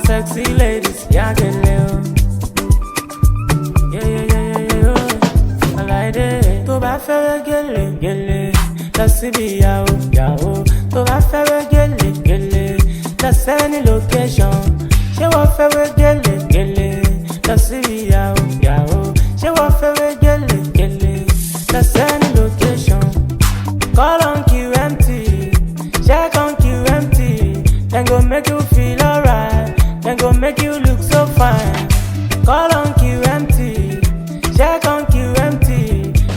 sexy ladies, yeah, get little. Yeah, oh. I like it. To bá fẹ́rẹ́ gẹ́lẹ́, lọ síbi ìyàwó. To bá fẹ́rẹ́ gẹ́lẹ́, lọ sẹ́ni location. Ṣé wọ́n fẹ́rẹ́ gẹ́lẹ́, lọ síbi ìyàwó. Ṣé wọ́n fẹ́rẹ́ gẹ́lẹ́, lọ sẹ́ni location. Call on QMT, check on QMT. Then go make you feel alright, then go make you look so fine. Call on QMT, check on QMT.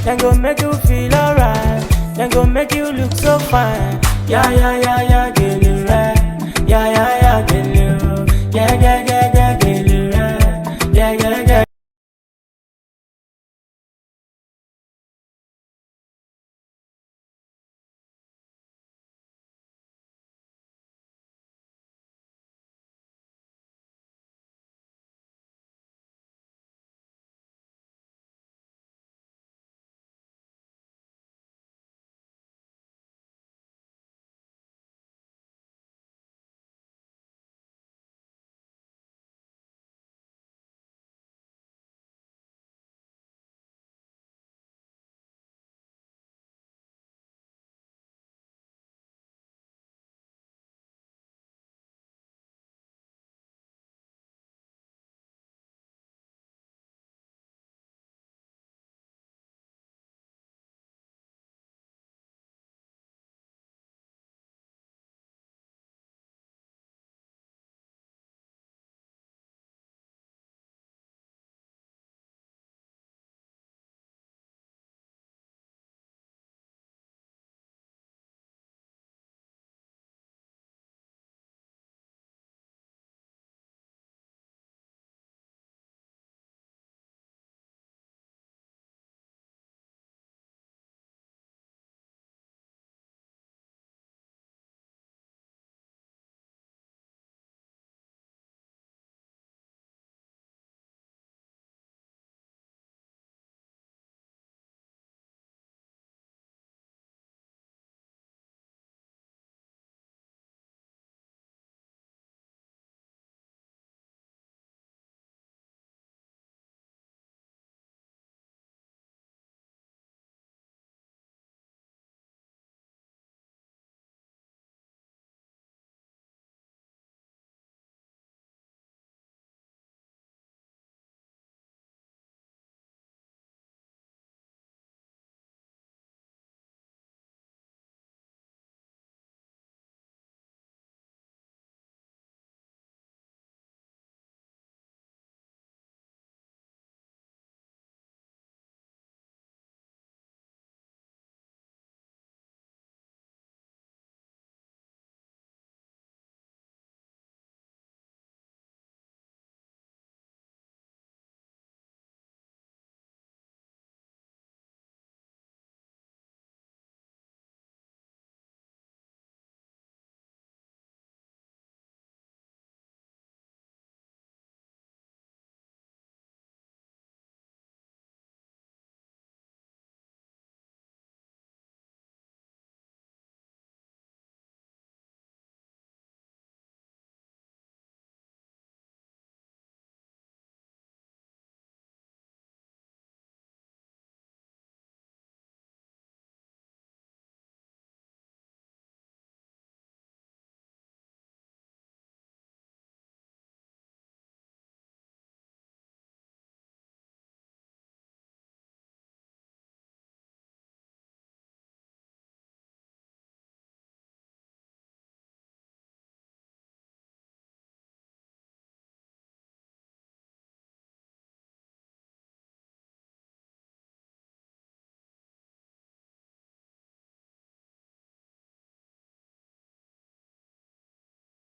Then go make you feel alright, then go make you look so fine. Yeah.